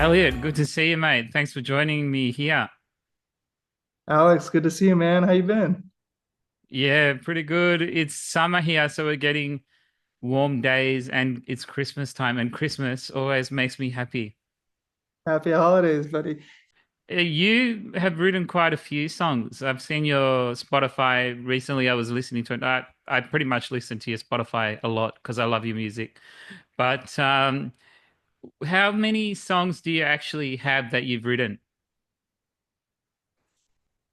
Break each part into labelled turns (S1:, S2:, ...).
S1: Elliot, good to see you, mate. Thanks for joining me here.
S2: Alex, good to see you, man. How you been?
S1: Yeah, pretty good. It's summer here, so we're getting warm days and it's Christmas time, and Christmas always makes me happy.
S2: Happy holidays, buddy.
S1: You have written quite a few songs. I've seen your Spotify recently. I was listening to it. I pretty much listen to your Spotify a lot because I love your music. But how many songs do you actually have that you've written?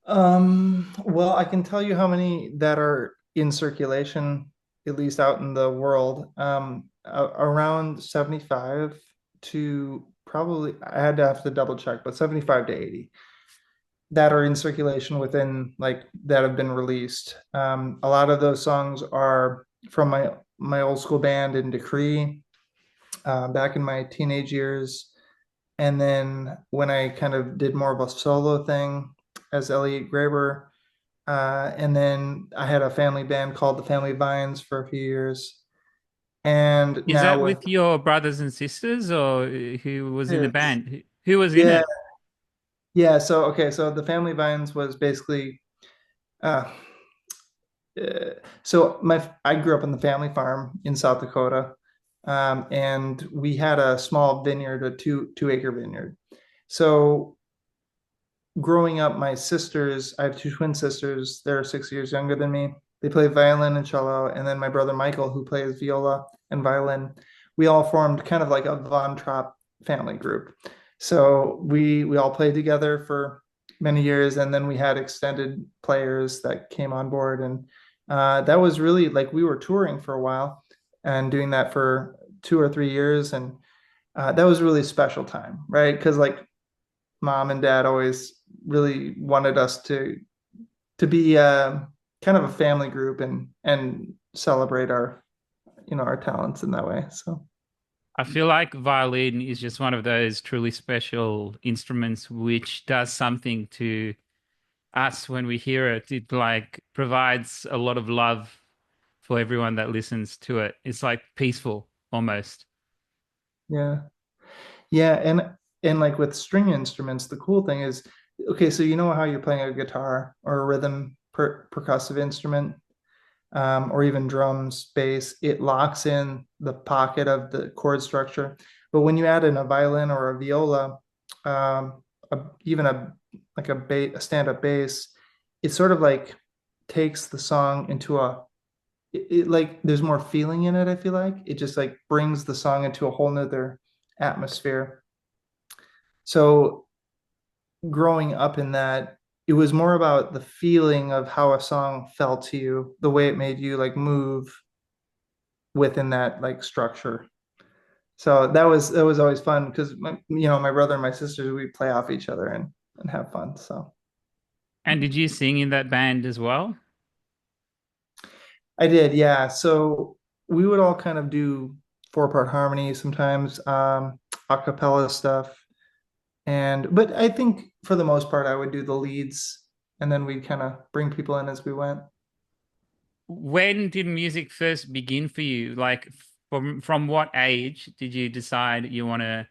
S2: Well, I can tell you how many that are in circulation, at least out in the world. Around 75 to probably, I had to have to double check, but 75 to 80 that are in circulation within like that have been released. A lot of those songs are from my old school band in Decree, back in my teenage years. And then when I kind of did more of a solo thing as Elliott Graber, and then I had a family band called the Family Vines for a few years. And
S1: Is that
S2: now with
S1: with your brothers and sisters, or who was in the
S2: his,
S1: band? Who was in
S2: yeah,
S1: it?
S2: yeah. So okay, so the Family Vines was basically, uh, so my I grew up on the family farm in South Dakota, and we had a small vineyard, a two acre vineyard. So growing up, my sisters, I have two twin sisters, they're 6 years younger than me. They play violin and cello, and then my brother Michael, who plays viola and violin. We all formed kind of like a Von Trapp family group. So we all played together for many years, and then we had extended players that came on board, and that was really like we were touring for a while and doing that for 2 or 3 years, and that was really special time, right? Because like mom and dad always really wanted us to be kind of a family group and celebrate our our talents in that way. So
S1: I feel like violin is just one of those truly special instruments which does something to us when we hear it. It like provides a lot of love for everyone that listens to it. It's like peaceful almost.
S2: yeah, yeah, and like with string instruments, the cool thing is, okay, so you know how you're playing a guitar or a rhythm percussive instrument, or even drums, bass, it locks in the pocket of the chord structure. But when you add in a violin or a viola, even a like a stand-up bass, it sort of like takes the song into like there's more feeling in it. I feel like it just like brings the song into a whole nother atmosphere. So growing up in that, it was more about the feeling of how a song felt to you, the way it made you like move within that like structure. So that was always fun because my brother and my sisters, we play off each other and have fun. So
S1: And did you sing in that band as well?
S2: I did, yeah. So we would all kind of do four-part harmony sometimes, a cappella stuff. But I think for the most part I would do the leads, and then we'd kind of bring people in as we went.
S1: When did music first begin for you? Like from what age did you decide you want to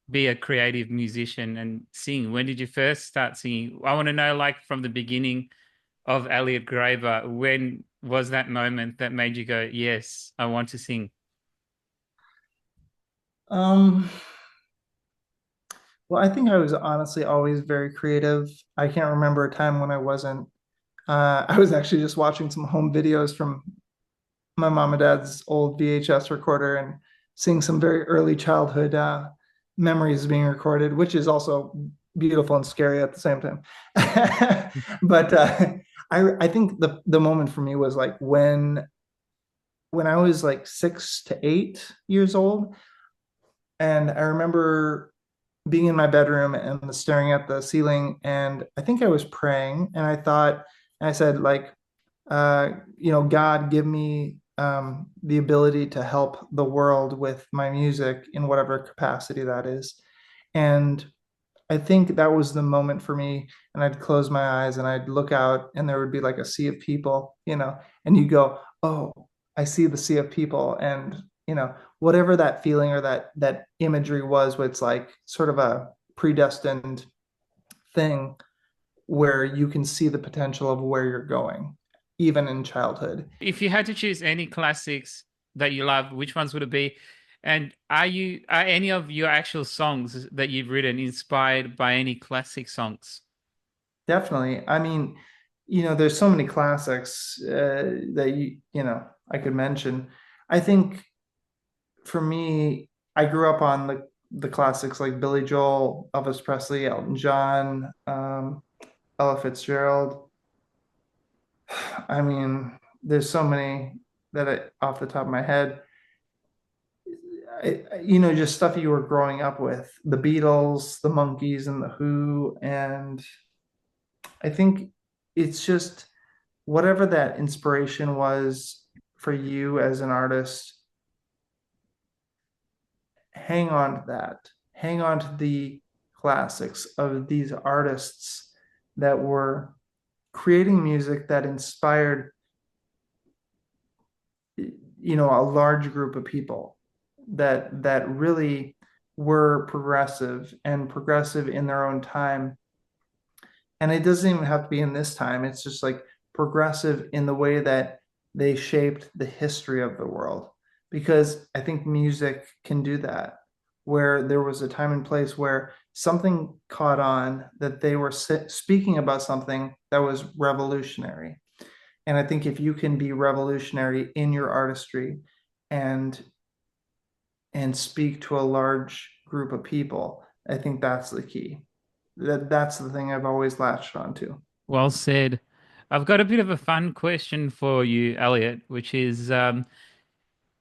S1: be a creative musician and sing? When did you first start singing? I want to know, like, from the beginning of Elliott Graber, when was that moment that made you go, yes, I want to sing?
S2: Um, well, I think I was honestly always very creative. I can't remember a time when I wasn't. I was actually just watching some home videos from my mom and dad's old VHS recorder and seeing some very early childhood memories being recorded, which is also beautiful and scary at the same time. But I think the moment for me was like when I was like 6 to 8 years old, and I remember being in my bedroom and staring at the ceiling, and I think I was praying, and I said like, God, give me the ability to help the world with my music in whatever capacity that is. And I think that was the moment for me. And I'd close my eyes and I'd look out, and there would be like a sea of people, and you go, oh, I see the sea of people. And, whatever that feeling or that imagery was, where it's like sort of a predestined thing where you can see the potential of where you're going, even in childhood.
S1: If you had to choose any classics that you love, which ones would it be? And are any of your actual songs that you've written inspired by any classic songs?
S2: Definitely. I mean, there's so many classics that I could mention. I think for me, I grew up on the classics like Billy Joel, Elvis Presley, Elton John, Ella Fitzgerald. I mean, there's so many off the top of my head. Just stuff you were growing up with, the Beatles, the Monkees, and the Who, and I think it's just whatever that inspiration was for you as an artist, hang on to that. Hang on to the classics of these artists that were creating music that inspired, a large group of people that really were progressive in their own time. And it doesn't even have to be in this time. It's just like progressive in the way that they shaped the history of the world. Because I think music can do that, where there was a time and place where something caught on, that they were speaking about something that was revolutionary. And I think if you can be revolutionary in your artistry and speak to a large group of people, I think that's the key. That's the thing I've always latched onto.
S1: Well said. I've got a bit of a fun question for you, Elliot, which is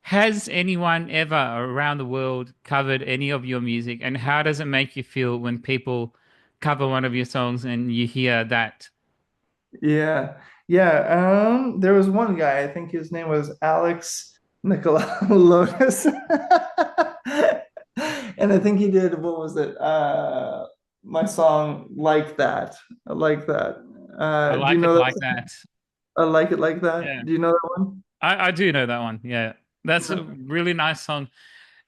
S1: has anyone ever around the world covered any of your music, and how does it make you feel when people cover one of your songs and you hear that?
S2: Yeah. Yeah. There was one guy, I think his name was Alex Lotus. And I think he did, what was it? My song Like That. I like that.
S1: I
S2: Do you
S1: like it
S2: know
S1: like
S2: that?
S1: that.
S2: I like it like that.
S1: Yeah,
S2: Do you know that one?
S1: I do know that one. Yeah, that's a really nice song.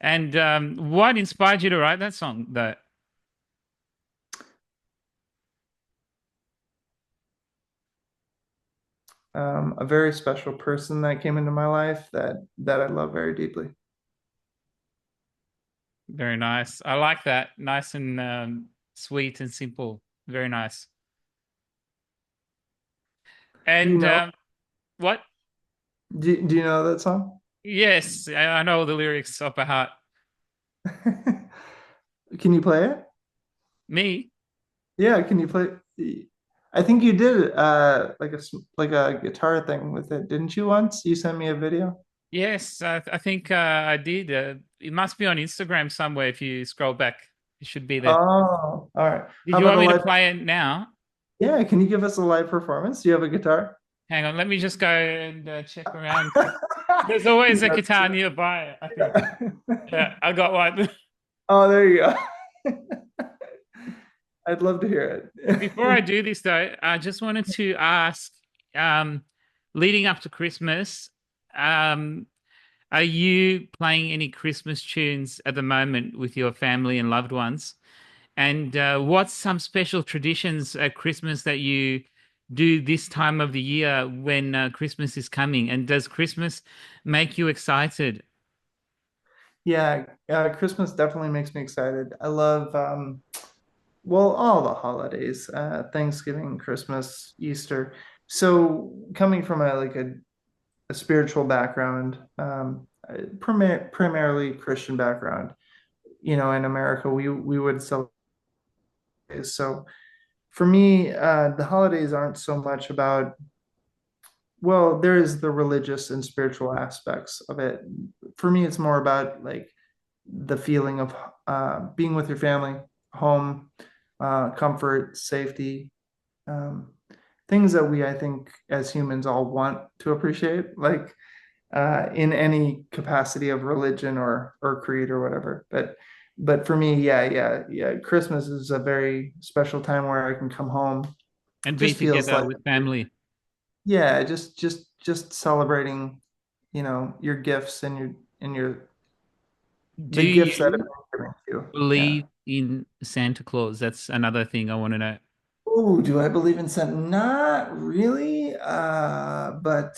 S1: And what inspired you to write that song, though?
S2: A very special person that came into my life that I love very deeply.
S1: Very nice. I like that. Nice and sweet and simple. Very nice.
S2: Do you
S1: And
S2: know
S1: what?
S2: do you know that song?
S1: Yes, I know the lyrics off by heart.
S2: Can you play it?
S1: Me?
S2: Yeah, can you play? I think you did like a guitar thing with it, didn't you once? You sent me a video.
S1: Yes, I think I did. It must be on Instagram somewhere if you scroll back. It should be there.
S2: Oh, all right.
S1: Did
S2: How
S1: you
S2: about
S1: want
S2: a
S1: me to
S2: live?
S1: play it now?
S2: Yeah, can you give us a live performance? Do you have a guitar?
S1: Hang on, let me just go and check around. There's always a guitar nearby, I think. Yeah, I got one.
S2: Oh, there you go. I'd love to hear
S1: Before I
S2: it.
S1: do this, though, I just wanted to ask, um, leading up to Christmas, um, are you playing any Christmas tunes at the moment with your family and loved ones? And what's some special traditions at Christmas that you do this time of the year when Christmas is coming? And does Christmas make you excited?
S2: Yeah, Christmas definitely makes me excited. I love well, all the holidays, Thanksgiving, Christmas, Easter. So coming from a spiritual background, primarily Christian background, in America, we would celebrate. So for me, the holidays aren't so much about, well, there is the religious and spiritual aspects of it. For me, it's more about like the feeling of being with your family, home, comfort, safety, um, things that I think, as humans all want to appreciate, like in any capacity of religion or creed or whatever. But for me, yeah, Christmas is a very special time where I can come home.
S1: And be
S2: Just feels
S1: together
S2: like,
S1: with family.
S2: yeah, just celebrating, your gifts and your
S1: Do
S2: The gifts that have
S1: you
S2: been given to you. Yeah.
S1: believe in Santa Claus? That's another thing I want to know.
S2: Oh, do I believe in Santa? Not really. But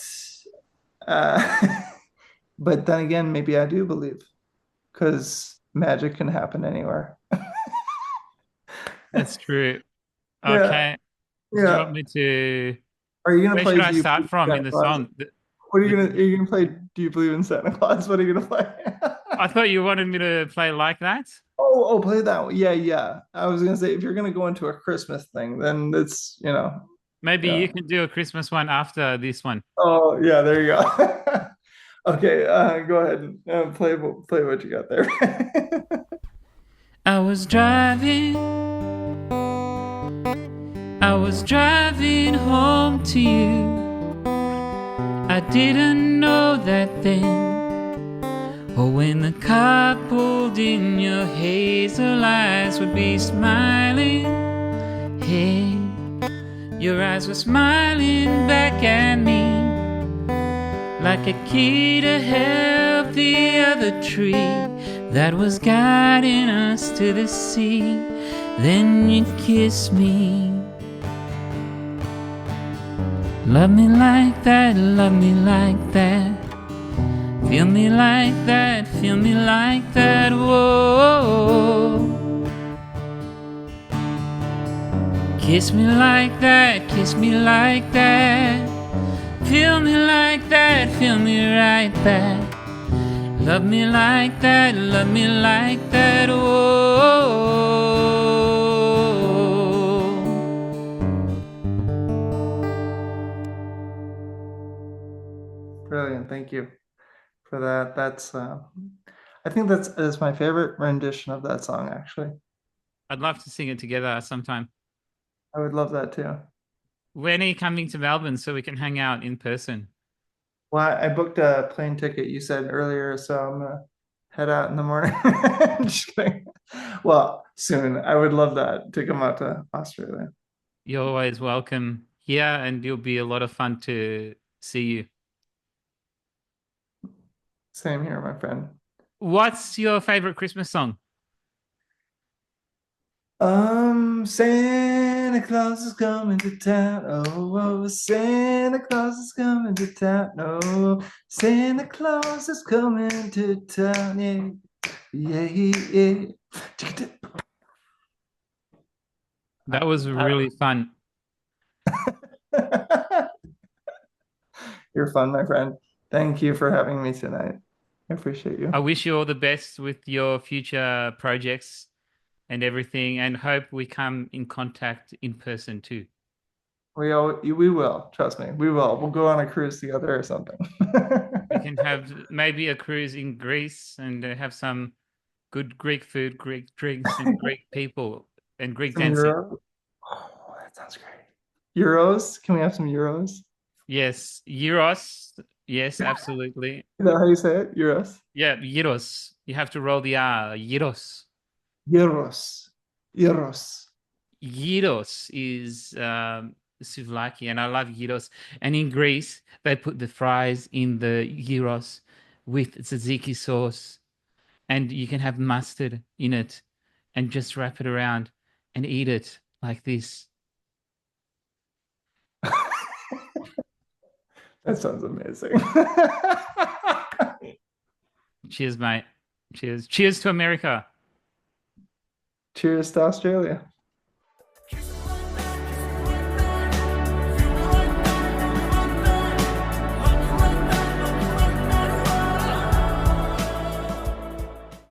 S2: uh, but then again, maybe I do believe because magic can happen anywhere.
S1: That's true.
S2: Yeah,
S1: Okay. Do you want
S2: yeah.
S1: me to?
S2: Are you gonna
S1: Where
S2: play
S1: should I
S2: Do You
S1: start
S2: Believe in
S1: from in
S2: Santa
S1: the
S2: Claus?
S1: song?
S2: What are you
S1: The
S2: gonna? Are
S1: begin-
S2: you gonna play? Do you believe in Santa Claus? What are you gonna play?
S1: I thought you wanted me to play like that.
S2: Oh, play that one. Yeah, yeah. I was gonna say if you're gonna go into a Christmas thing, then it's
S1: Maybe you
S2: yeah.
S1: can do a Christmas one after this one.
S2: Oh, yeah. There you go. Okay, go ahead and play what you got there.
S1: I was driving, I was driving home to you. I didn't know that then. Or when the car pulled in, your hazel eyes would be smiling. Hey, your eyes were smiling back at me, like a key to help the other tree that was guiding us to the sea. Then you kissed me. Love me like that, love me like that. Feel me like that, feel me like that, whoa. Kiss me like that, kiss me like that. Feel me like that, feel me right back. Love me like that, love me like that, whoa.
S2: Brilliant. Thank you for that. I think that's my favorite rendition of that song, actually.
S1: I'd love to sing it together sometime.
S2: I would love that too.
S1: When are you coming to Melbourne so we can hang out in person?
S2: Well, I booked a plane ticket, you said earlier, so I'm gonna head out in the morning. Just kidding. Well, soon. I would love that to come out to Australia.
S1: You're always welcome here, and it'll be a lot of fun to see you.
S2: Same here, my friend.
S1: What's your favorite Christmas song?
S2: Santa Claus is coming to town. Oh, oh, Santa Claus is coming to town. Oh, Santa Claus is coming to town. Yeah, yeah, yeah.
S1: That was really fun.
S2: You're fun, my friend. Thank you for having me tonight. I appreciate
S1: I
S2: you.
S1: wish you all the best with your future projects and everything, and hope we come in contact in person too.
S2: We will, trust me. We will. We'll go on a cruise together or something.
S1: We can have maybe a cruise in Greece and have some good Greek food, Greek drinks, and Greek people and Greek
S2: Some
S1: dancing.
S2: euros. Oh, that sounds great. Euros? Can we have some euros?
S1: Yes, gyros. Yes, absolutely.
S2: Is that how you say it? Euros?
S1: Yeah, gyros. You have to roll the R. Gyros.
S2: Euros. Euros.
S1: Gyros is souvlaki, and I love gyros. And in Greece, they put the fries in the gyros with tzatziki sauce, and you can have mustard in it, and just wrap it around and eat it like this.
S2: That sounds amazing.
S1: Cheers, mate. Cheers. Cheers to America.
S2: Cheers to Australia.